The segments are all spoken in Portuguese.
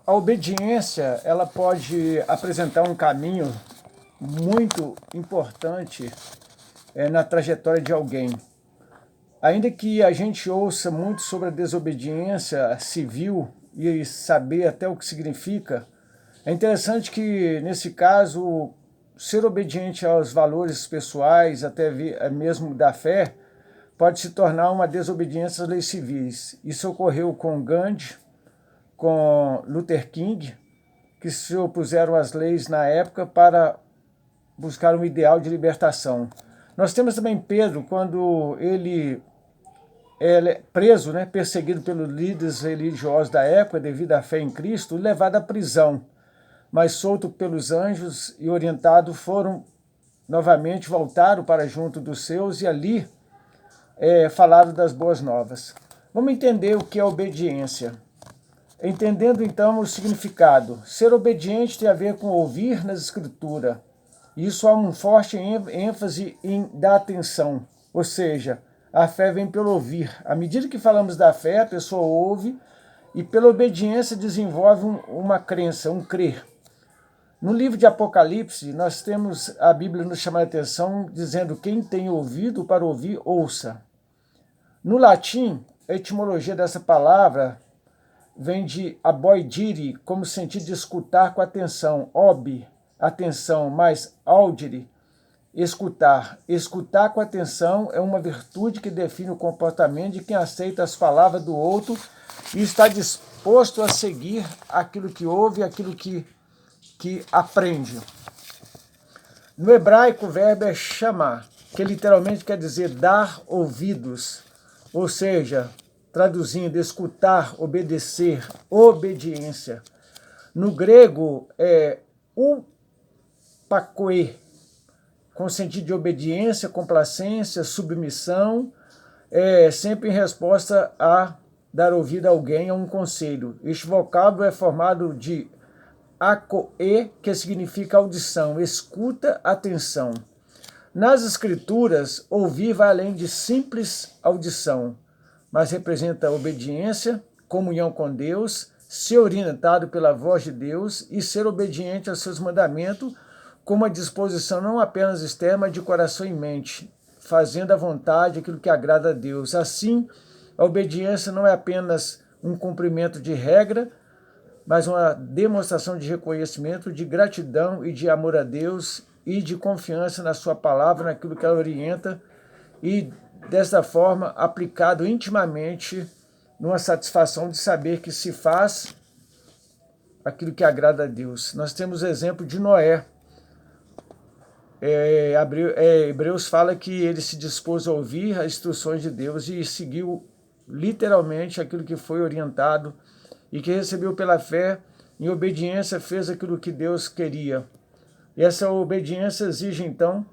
A obediência, ela pode apresentar um caminho muito importante na trajetória de alguém. Ainda que a gente ouça muito sobre a desobediência civil e saber até o que significa, é interessante que, nesse caso, ser obediente aos valores pessoais, até mesmo da fé, pode se tornar uma desobediência às leis civis. Isso ocorreu com Gandhi, com Luther King, que se opuseram às leis na época para buscar um ideal de libertação. Nós temos também Pedro, quando ele é preso, perseguido pelos líderes religiosos da época devido à fé em Cristo, levado à prisão, mas solto pelos anjos e orientado, voltaram para junto dos seus e ali falaram das boas novas. Vamos entender o que é obediência. Entendendo então o significado, ser obediente tem a ver com ouvir nas escrituras. Isso há um forte ênfase em dar atenção, ou seja, a fé vem pelo ouvir. À medida que falamos da fé, a pessoa ouve e pela obediência desenvolve uma crença, um crer. No livro de Apocalipse, nós temos a Bíblia nos chamando a atenção, dizendo: quem tem ouvido para ouvir, ouça. No latim, a etimologia dessa palavra vem de aboidire, como sentido de escutar com atenção, ob, atenção, mais audire, escutar. Escutar com atenção é uma virtude que define o comportamento de quem aceita as palavras do outro e está disposto a seguir aquilo que ouve, aquilo que aprende. No hebraico, o verbo é chamar, que literalmente quer dizer dar ouvidos, ou seja, traduzindo, escutar, obedecer, obediência. No grego é upakoe, com sentido de obediência, complacência, submissão, sempre em resposta a dar ouvido a alguém, a um conselho. Este vocábulo é formado de akoe, que significa audição, escuta, atenção. Nas escrituras, ouvir vai além de simples audição, mas representa obediência, comunhão com Deus, ser orientado pela voz de Deus e ser obediente aos seus mandamentos, com uma disposição não apenas externa, mas de coração e mente, fazendo à vontade aquilo que agrada a Deus. Assim, a obediência não é apenas um cumprimento de regra, mas uma demonstração de reconhecimento, de gratidão e de amor a Deus e de confiança na sua palavra, naquilo que ela orienta, e dessa forma aplicado intimamente numa satisfação de saber que se faz aquilo que agrada a Deus. Nós temos o exemplo de Noé. Hebreus fala que ele se dispôs a ouvir as instruções de Deus e seguiu literalmente aquilo que foi orientado e que recebeu pela fé, em obediência fez aquilo que Deus queria. E essa obediência exige então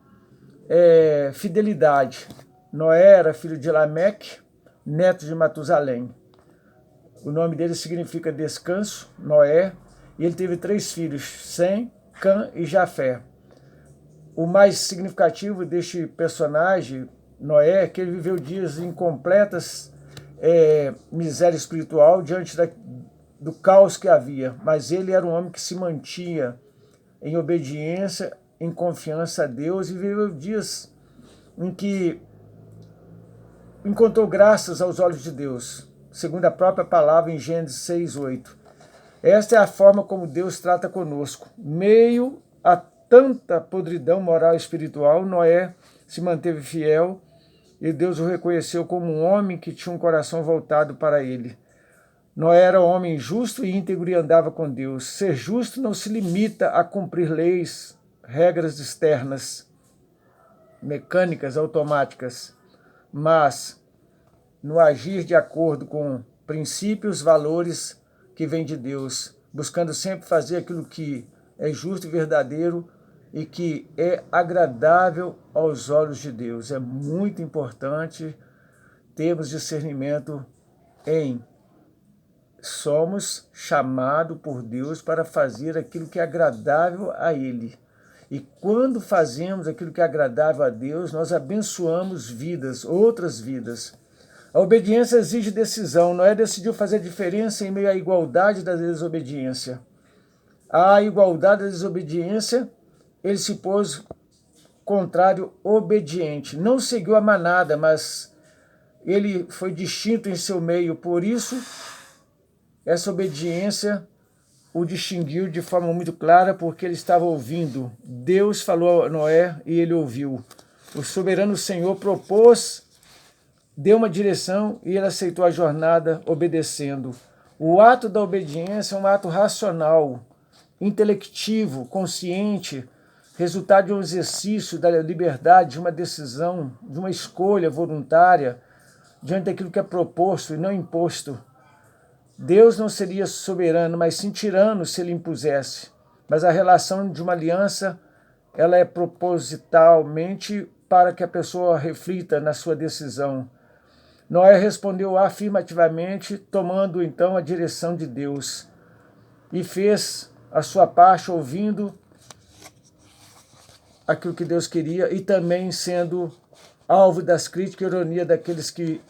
fidelidade. Noé era filho de Lameque, neto de Matusalém. O nome dele significa descanso, Noé, e ele teve 3 filhos, Sem, Cã e Jafé. O mais significativo deste personagem, Noé, é que ele viveu dias em completas miséria espiritual diante do caos que havia, mas ele era um homem que se mantinha em obediência, em confiança a Deus, e viveu dias em que encontrou graças aos olhos de Deus, segundo a própria palavra em Gênesis 6:8. Esta é a forma como Deus trata conosco. Meio a tanta podridão moral e espiritual, Noé se manteve fiel e Deus o reconheceu como um homem que tinha um coração voltado para ele. Noé era um homem justo e íntegro e andava com Deus. Ser justo não se limita a cumprir leis, regras externas, mecânicas, automáticas, mas no agir de acordo com princípios, valores que vêm de Deus, buscando sempre fazer aquilo que é justo e verdadeiro e que é agradável aos olhos de Deus. É muito importante termos discernimento em somos chamados por Deus para fazer aquilo que é agradável a Ele. E quando fazemos aquilo que é agradável a Deus, nós abençoamos vidas, outras vidas. A obediência exige decisão. Noé decidiu fazer diferença em meio à igualdade da desobediência. À igualdade da desobediência, ele se pôs contrário obediente. Não seguiu a manada, mas ele foi distinto em seu meio. Por isso, essa obediência o distinguiu de forma muito clara, porque ele estava ouvindo. Deus falou a Noé e ele ouviu. O soberano Senhor propôs, deu uma direção e ele aceitou a jornada obedecendo. O ato da obediência é um ato racional, intelectivo, consciente, resultado de um exercício da liberdade, de uma decisão, de uma escolha voluntária, diante daquilo que é proposto e não imposto. Deus não seria soberano, mas sim tirano se ele impusesse. Mas a relação de uma aliança, ela é propositalmente para que a pessoa reflita na sua decisão. Noé respondeu afirmativamente, tomando então a direção de Deus, e fez a sua parte ouvindo aquilo que Deus queria e também sendo alvo das críticas e ironia daqueles que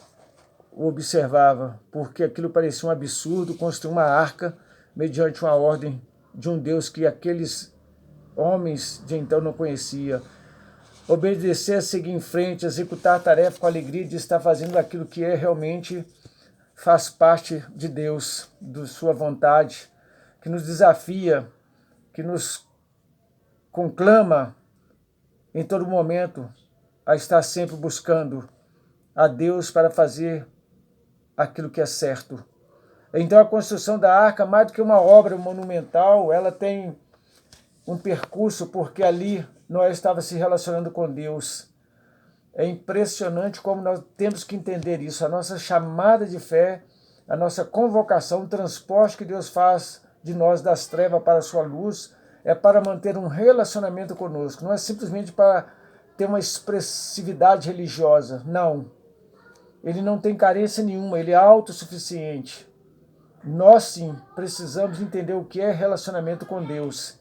o observavam, porque aquilo parecia um absurdo, construir uma arca mediante uma ordem de um Deus que aqueles homens de então não conheciam. Obedecer, seguir em frente, executar a tarefa com alegria de estar fazendo aquilo que realmente faz parte de Deus, de sua vontade, que nos desafia, que nos conclama em todo momento a estar sempre buscando a Deus para fazer aquilo que é certo. Então a construção da arca, mais do que uma obra monumental, ela tem um percurso, porque ali Noé estava se relacionando com Deus. É impressionante como nós temos que entender isso. A nossa chamada de fé, a nossa convocação, o transporte que Deus faz de nós das trevas para a sua luz, é para manter um relacionamento conosco. Não é simplesmente para ter uma expressividade religiosa. Não. Ele não tem carência nenhuma, ele é autossuficiente. Nós sim precisamos entender o que é relacionamento com Deus.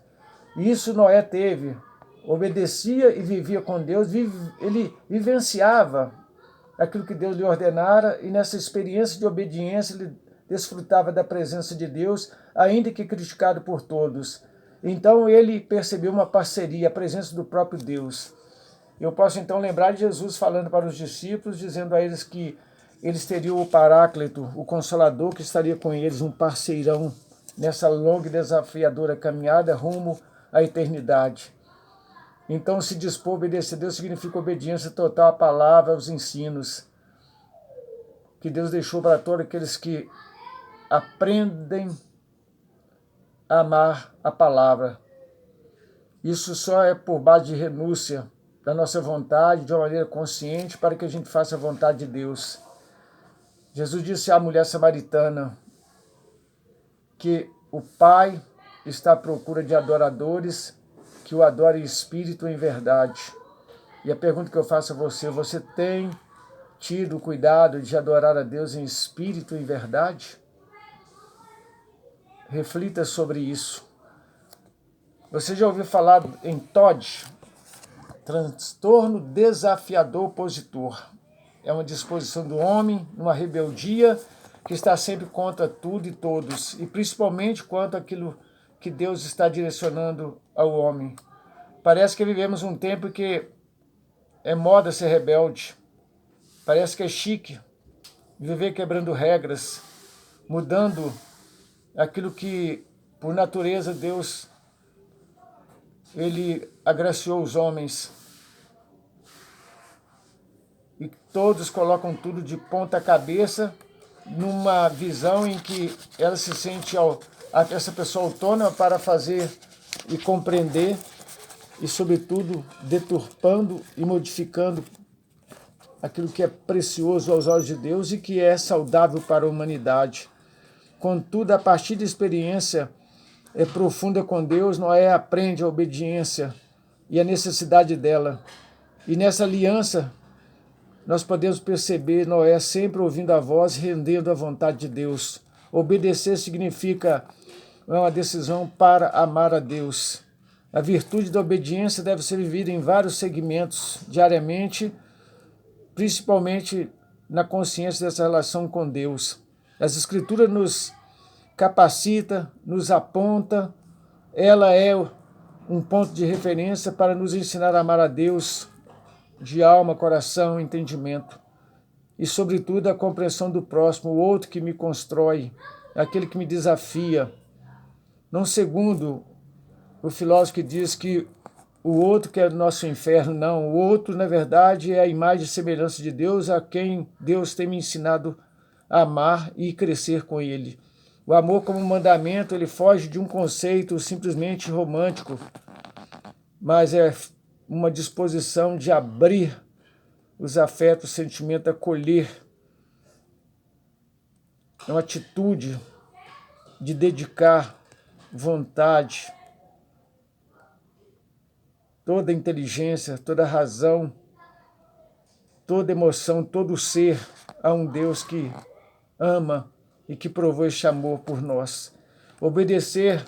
Isso Noé teve. Obedecia e vivia com Deus, ele vivenciava aquilo que Deus lhe ordenara, e nessa experiência de obediência ele desfrutava da presença de Deus, ainda que criticado por todos. Então ele percebeu uma parceria, a presença do próprio Deus. Eu posso então lembrar de Jesus falando para os discípulos, dizendo a eles que eles teriam o Paráclito, o Consolador, que estaria com eles, um parceirão nessa longa e desafiadora caminhada rumo à eternidade. Então, se dispor a obedecer a Deus significa obediência total à palavra, aos ensinos que Deus deixou para todos aqueles que aprendem a amar a palavra. Isso só é por base de renúncia da nossa vontade, de uma maneira consciente, para que a gente faça a vontade de Deus. Jesus disse à mulher samaritana que o Pai está à procura de adoradores que o adorem em espírito e em verdade. E a pergunta que eu faço a você, você tem tido cuidado de adorar a Deus em espírito e em verdade? Reflita sobre isso. Você já ouviu falar em TOD? Transtorno desafiador opositor. É uma disposição do homem, numa rebeldia, que está sempre contra tudo e todos, e principalmente quanto àquilo que Deus está direcionando ao homem. Parece que vivemos um tempo que é moda ser rebelde. Parece que é chique viver quebrando regras, mudando aquilo que, por natureza, Deus ele agraciou os homens. E todos colocam tudo de ponta cabeça numa visão em que ela se sente essa pessoa autônoma para fazer e compreender e, sobretudo, deturpando e modificando aquilo que é precioso aos olhos de Deus e que é saudável para a humanidade. Contudo, a partir da experiência profunda com Deus, Noé aprende a obediência e a necessidade dela. E nessa aliança, nós podemos perceber Noé sempre ouvindo a voz, rendendo à vontade de Deus. Obedecer significa uma decisão para amar a Deus. A virtude da obediência deve ser vivida em vários segmentos, diariamente, principalmente na consciência dessa relação com Deus. As Escrituras nos capacita, nos aponta, ela é um ponto de referência para nos ensinar a amar a Deus de alma, coração, entendimento. E, sobretudo, a compreensão do próximo, o outro que me constrói, aquele que me desafia. Não segundo o filósofo que diz que o outro que é o nosso inferno, não. O outro, na verdade, é a imagem e semelhança de Deus, a quem Deus tem me ensinado a amar e crescer com ele. O amor como mandamento, ele foge de um conceito simplesmente romântico, mas é uma disposição de abrir os afetos, o sentimento, acolher. É uma atitude de dedicar vontade, toda inteligência, toda razão, toda emoção, todo ser a um Deus que ama e que provou este amor por nós. Obedecer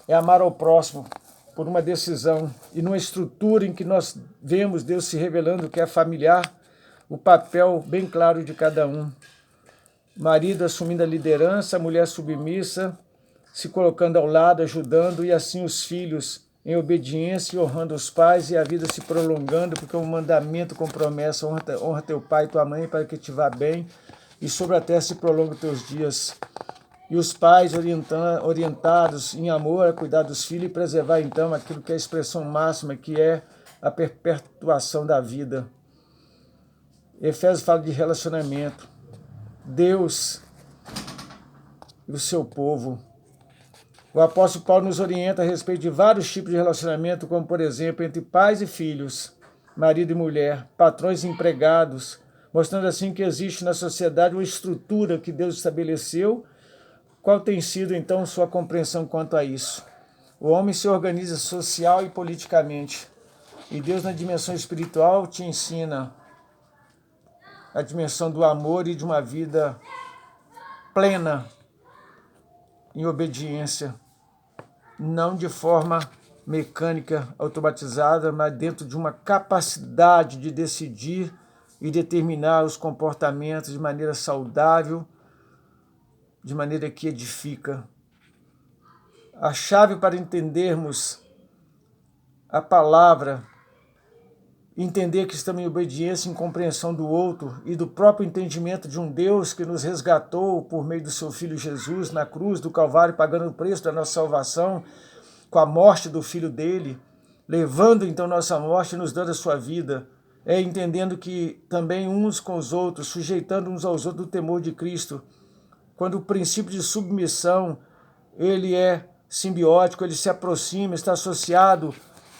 é amar ao próximo por uma decisão e numa estrutura em que nós vemos Deus se revelando que é familiar, o papel bem claro de cada um. Marido assumindo a liderança, a mulher submissa, se colocando ao lado, ajudando, e assim os filhos em obediência e honrando os pais, e a vida se prolongando, porque é um mandamento com promessa: honra teu pai e tua mãe para que te vá bem, e sobre a terra se prolongam teus dias. E os pais orientados em amor a cuidar dos filhos e preservar então aquilo que é a expressão máxima, que é a perpetuação da vida. Efésios fala de relacionamento. Deus e o seu povo. O apóstolo Paulo nos orienta a respeito de vários tipos de relacionamento, como, por exemplo, entre pais e filhos, marido e mulher, patrões e empregados, mostrando assim que existe na sociedade uma estrutura que Deus estabeleceu. Qual tem sido, então, sua compreensão quanto a isso? O homem se organiza social e politicamente, e Deus, na dimensão espiritual, te ensina a dimensão do amor e de uma vida plena em obediência, não de forma mecânica, automatizada, mas dentro de uma capacidade de decidir e determinar os comportamentos de maneira saudável, de maneira que edifica. A chave para entendermos a palavra, entender que estamos em obediência, em compreensão do outro e do próprio entendimento de um Deus que nos resgatou por meio do seu Filho Jesus na cruz do Calvário, pagando o preço da nossa salvação com a morte do Filho dele, levando então nossa morte e nos dando a sua vida, entendendo que também uns com os outros, sujeitando uns aos outros do temor de Cristo, quando o princípio de submissão, ele é simbiótico, ele se aproxima, está associado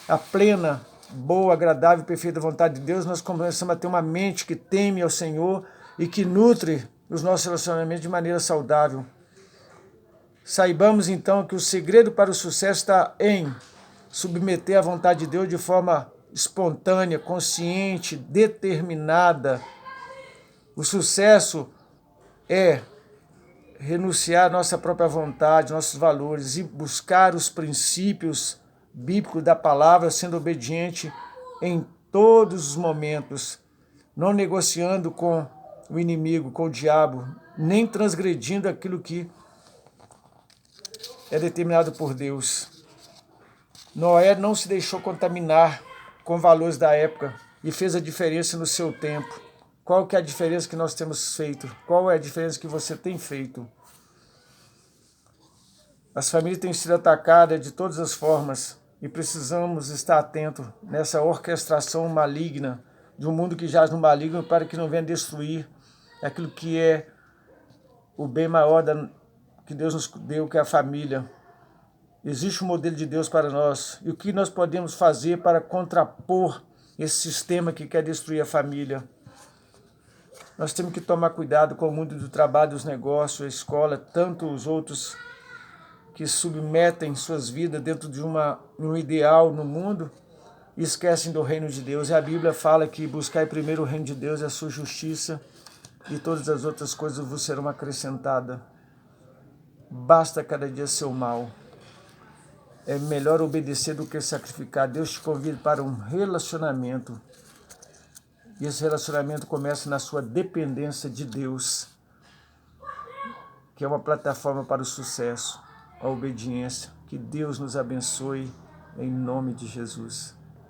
à plena, boa, agradável e perfeita vontade de Deus, nós começamos a ter uma mente que teme ao Senhor e que nutre os nossos relacionamentos de maneira saudável. Saibamos então que o segredo para o sucesso está em submeter à vontade de Deus de forma espontânea, consciente, determinada. O sucesso é renunciar à nossa própria vontade, nossos valores e buscar os princípios bíblicos da palavra, sendo obediente em todos os momentos, não negociando com o inimigo, com o diabo, nem transgredindo aquilo que é determinado por Deus. Noé não se deixou contaminar com valores da época e fez a diferença no seu tempo. Qual que é a diferença que nós temos feito? Qual é a diferença que você tem feito? As famílias têm sido atacadas de todas as formas e precisamos estar atentos nessa orquestração maligna de um mundo que jaz no maligno para que não venha destruir aquilo que é o bem maior que Deus nos deu, que é a família. Existe um modelo de Deus para nós. E o que nós podemos fazer para contrapor esse sistema que quer destruir a família? Nós temos que tomar cuidado com o mundo do trabalho, dos negócios, a escola, tanto os outros que submetem suas vidas dentro de um ideal no mundo e esquecem do reino de Deus. E a Bíblia fala que buscai primeiro o reino de Deus e a sua justiça, e todas as outras coisas vos serão acrescentadas. Basta cada dia seu mal. É melhor obedecer do que sacrificar. Deus te convida para um relacionamento E esse relacionamento começa na sua dependência de Deus, que é uma plataforma para o sucesso, a obediência. Que Deus nos abençoe, em nome de Jesus.